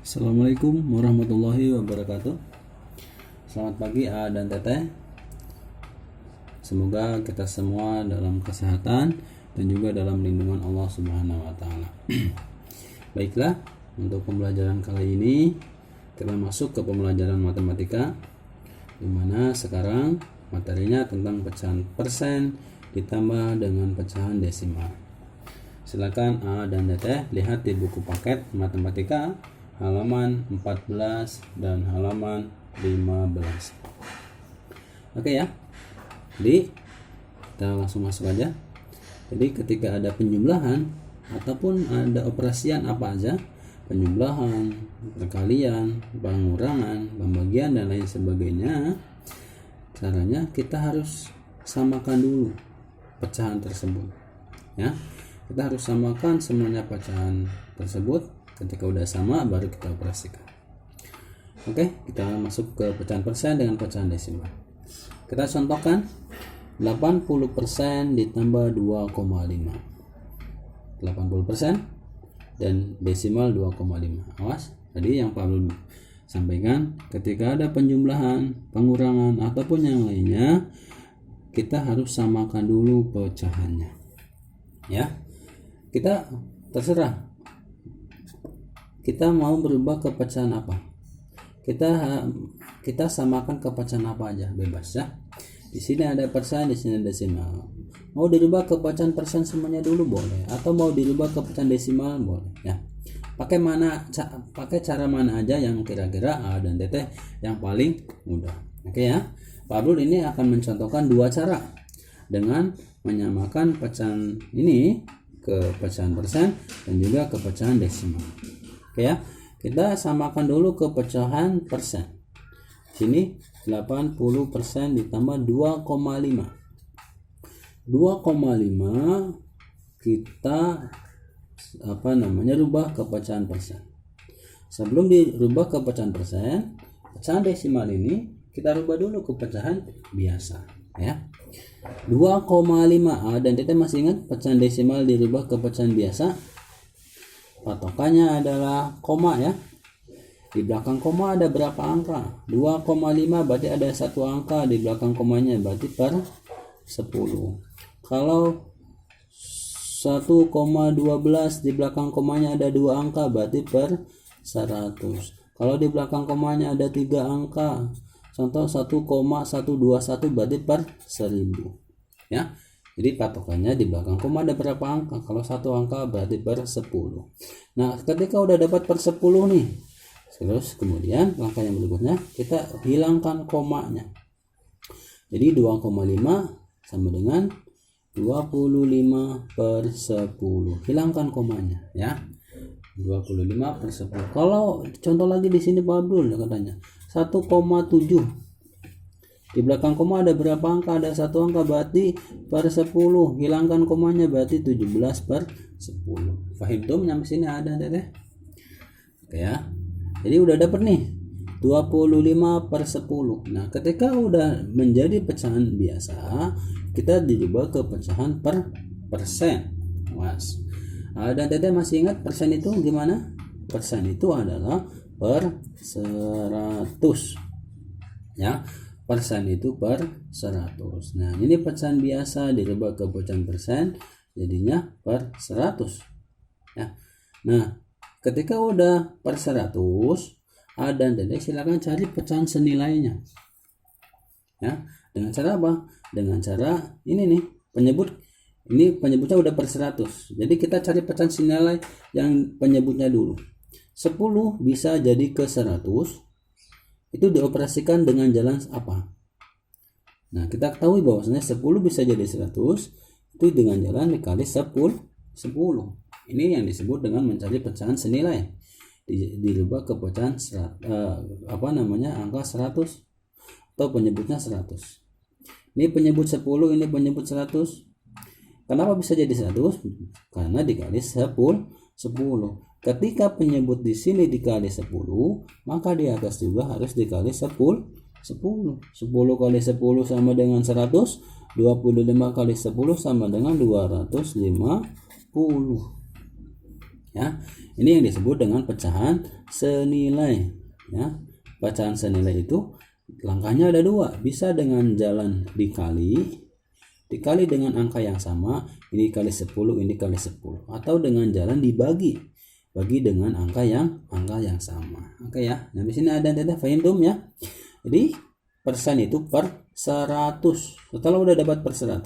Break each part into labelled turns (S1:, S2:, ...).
S1: Assalamualaikum warahmatullahi wabarakatuh. Selamat pagi A dan Teteh. Semoga kita semua dalam kesehatan dan juga dalam lindungan Allah Subhanahu wa taala. Baiklah, untuk pembelajaran kali ini kita masuk ke pembelajaran matematika, di mana sekarang materinya tentang pecahan persen ditambah dengan pecahan desimal. Silakan A dan Teteh lihat di buku paket matematika halaman 14 dan halaman 15. Oke ya. Jadi kita langsung masuk aja. Jadi ketika ada penjumlahan ataupun ada operasian apa aja, penjumlahan, perkalian, pengurangan, pembagian dan lain sebagainya, caranya kita harus samakan dulu pecahan tersebut. Ya. Kita harus samakan semuanya pecahan tersebut. Ketika udah sama baru kita operasikan. Oke, kita masuk ke pecahan persen dengan pecahan desimal. Kita contohkan 80% ditambah 2,5. 80% dan desimal 2,5. Awas, tadi yang Pak Abdul sampaikan, ketika ada penjumlahan, pengurangan ataupun yang lainnya, kita harus samakan dulu pecahannya. Ya. Kita terserah kita mau berubah ke pecahan apa, kita samakan ke pecahan apa aja, bebas ya. Di sini ada persen, di sini desimal. Mau dirubah ke pecahan persen semuanya dulu boleh, atau mau dirubah ke pecahan desimal boleh ya. Pakai cara mana aja yang kira-kira A dan Teteh yang paling mudah. Oke ya. Pak Abdul ini akan mencontohkan dua cara dengan menyamakan pecahan ini ke pecahan persen dan juga ke pecahan desimal. Oke ya, kita samakan dulu ke pecahan persen. Sini 80% ditambah 2,5. 2,5 kita rubah ke pecahan persen. Sebelum dirubah ke pecahan persen, pecahan desimal ini kita rubah dulu ke pecahan biasa ya. 2,5 dan kita masih ingat pecahan desimal dirubah ke pecahan biasa. Patokannya adalah koma ya. Di belakang koma ada berapa angka? 2,5 berarti ada satu angka di belakang komanya, berarti per 10. Kalau 1,12 di belakang komanya ada dua angka, berarti per 100. Kalau di belakang komanya ada 3 angka, contoh 1,121 berarti per 1000 ya. Jadi patokannya di belakang koma ada berapa angka? Kalau satu angka berarti per 10. Nah, ketika udah dapat per 10 nih, terus kemudian langkah yang berikutnya kita hilangkan komanya. Jadi 2,5 sama dengan 25 per 10. Hilangkan komanya ya. 25 per 10. Kalau contoh lagi di sini Pak Abdul katanya 1,7. Di belakang koma ada berapa angka? Ada satu angka, berarti per 10. Hilangkan komanya berarti 17 per 10. Fahim tuh nyampe sini ada Teteh? Oke ya. Jadi udah dapet nih 25 per 10. Nah, ketika udah menjadi pecahan biasa, kita dirubah ke pecahan per persen. Was. Dan Teteh masih ingat persen itu gimana? Persen itu adalah per 100. Ya. Persen itu per 100. Nah, ini pecahan biasa dirubah ke pecahan persen, jadinya per 100 ya. Nah, ketika udah per 100, A dan Teteh silakan cari pecahan senilainya ya. Dengan cara apa? Dengan cara ini nih, penyebutnya udah per 100. Jadi kita cari pecahan senilai yang penyebutnya dulu. 10 bisa jadi ke 100. Itu dioperasikan dengan jalan apa? Nah, kita ketahui bahwasanya 10 bisa jadi 100 itu dengan jalan dikali 10. Ini yang disebut dengan mencari pecahan senilai. Dirubah ke pecahan angka 100 atau penyebutnya 100. Ini penyebut 10, ini penyebut 100. Kenapa bisa jadi 100? Karena dikali 10. Ketika penyebut di sini dikali 10, maka di atas juga harus dikali 10. 10 kali 10 sama dengan 100. 25 kali 10 sama dengan 250. Ya, ini yang disebut dengan pecahan senilai. Ya, pecahan senilai itu langkahnya ada dua, bisa dengan jalan dikali dengan angka yang sama, ini kali 10, ini kali 10, atau dengan jalan bagi dengan angka yang sama. Oke ya. Nah, di sini ada fahim ya. Jadi persen itu per 100. Setelah udah dapat per 100,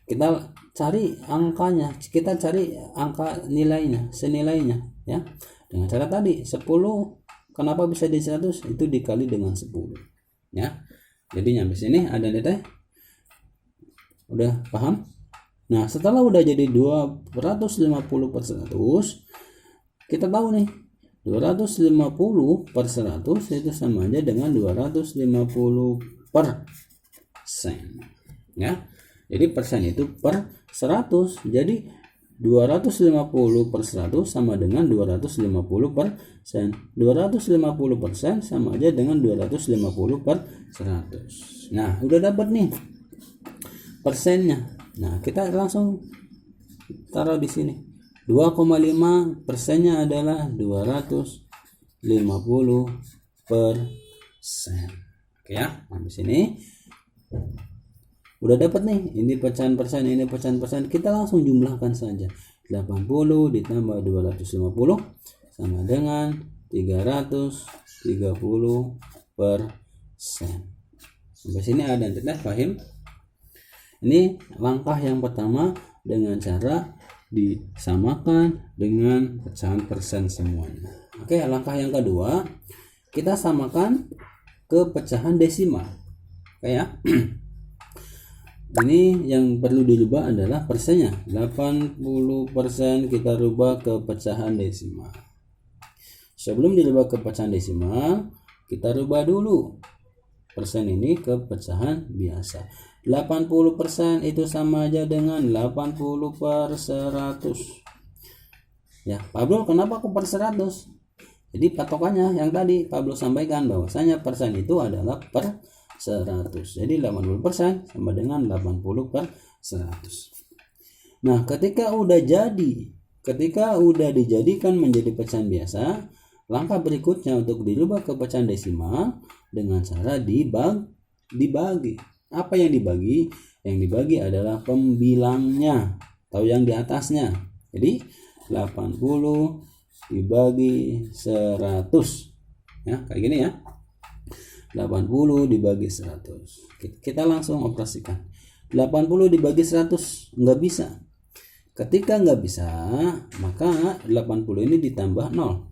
S1: kita cari angkanya, kita cari angka nilainya, senilainya ya. Dengan cara tadi 10, kenapa bisa di 100? Itu dikali dengan 10 ya. Jadi nyampe sini ada udah paham? Nah, setelah udah jadi 250 per 100, kita tahu nih 250 per 100 itu sama aja dengan 250% ya. Jadi persen itu per 100. Jadi 250 per 100 sama dengan 250%. 250% sama aja dengan 250 per 100. Nah, udah dapat nih persennya. Nah, kita langsung taruh di sini. 2,5 persennya adalah 250%. Oke ya. Nah, di sini udah dapat nih, ini pecahan persen, ini pecahan persen. Kita langsung jumlahkan saja. 80 ditambah 250 sama dengan 330%. Sampai sini ada tidak paham? Ini langkah yang pertama dengan cara disamakan dengan pecahan persen semuanya. Oke, langkah yang kedua kita samakan ke pecahan desimal. Oke ya. Ini yang perlu dirubah adalah persennya. 80% kita rubah ke pecahan desimal. Sebelum dirubah ke pecahan desimal, kita rubah dulu persen ini ke pecahan biasa. 80% itu sama aja dengan 80 per 100. Ya, Pablo kenapa aku per 100? Jadi patokannya yang tadi Pablo sampaikan bahwasanya persen itu adalah per 100. Jadi 80% sama dengan 80 per 100. Nah, ketika udah dijadikan menjadi pecahan biasa, langkah berikutnya untuk dirubah ke pecahan desimal dengan cara dibagi. Apa yang dibagi? Yang dibagi adalah pembilangnya atau yang di atasnya. Jadi 80 dibagi 100. Ya, kayak gini ya. 80 dibagi 100. Kita langsung operasikan. 80 dibagi 100 nggak bisa. Ketika nggak bisa, maka 80 ini ditambah 0.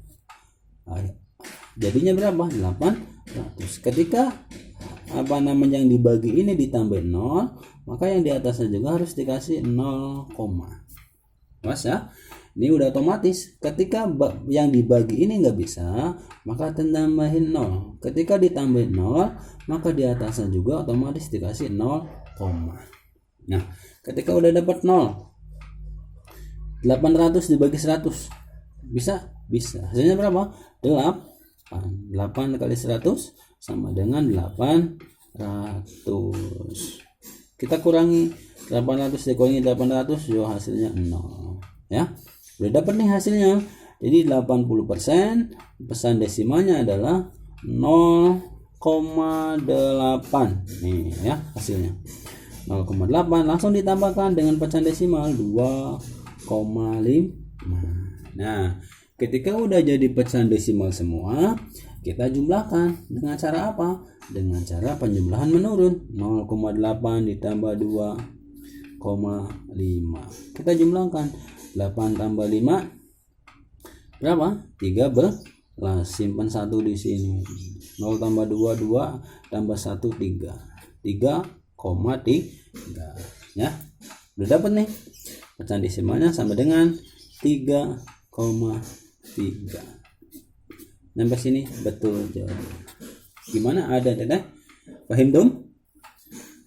S1: Jadinya berapa? 800. Ketika yang dibagi ini ditambah 0, maka yang di atasnya juga harus dikasih 0, mas ya. Ini udah otomatis. Ketika yang dibagi ini nggak bisa, maka tambahin 0. Ketika ditambahin 0, maka di atasnya juga otomatis dikasih 0, nah ketika udah dapat 0, 800 dibagi 100 bisa hasilnya berapa? 8 kali 100 sama dengan 800. Kita kurangi 800 dikurangi 800, yo hasilnya 0 ya. Udah dapat nih hasilnya. Jadi 80% pesan desimalnya adalah 0,8 nih ya hasilnya. 0,8 langsung ditambahkan dengan pecahan desimal 2,5. Nah, ketika udah jadi pecahan desimal semua, kita jumlahkan dengan cara apa? Dengan cara penjumlahan menurun. 0,8 ditambah 2,5. Kita jumlahkan 8 tambah 5 berapa? 13. Simpan 1 di sini. 0 tambah 2 2 tambah 1 3. 3,3 ya. Udah dapat nih. Pecahan desimalnya sama dengan 3,3. Sampai sini betul jawaban. Gimana, ada paham dong?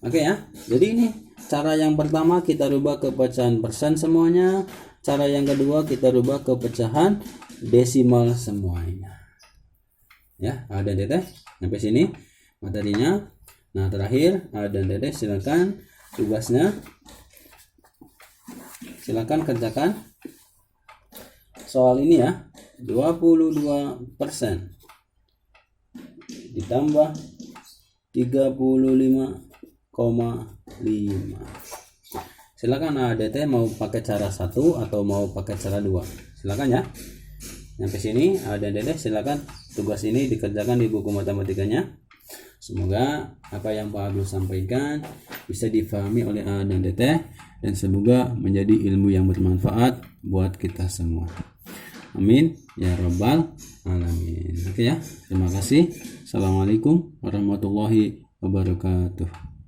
S1: Oke ya. Jadi ini cara yang pertama kita rubah ke pecahan persen semuanya. Cara yang kedua kita rubah ke pecahan desimal semuanya. Ya, ada sampai sini materinya. Nah, terakhir ada silakan tugasnya. Silakan kerjakan. soal ini ya, 22% ditambah 35,5. Silakan ADT mau pakai cara 1 atau mau pakai cara 2. Silakan ya. Sampai sini ADT silakan tugas ini dikerjakan di buku matematikanya. Semoga apa yang Pak Abdul sampaikan bisa difahami oleh A dan DT, dan semoga menjadi ilmu yang bermanfaat buat kita semua. Amin ya rabbal alamin. Oke ya, terima kasih. Assalamualaikum warahmatullahi wabarakatuh.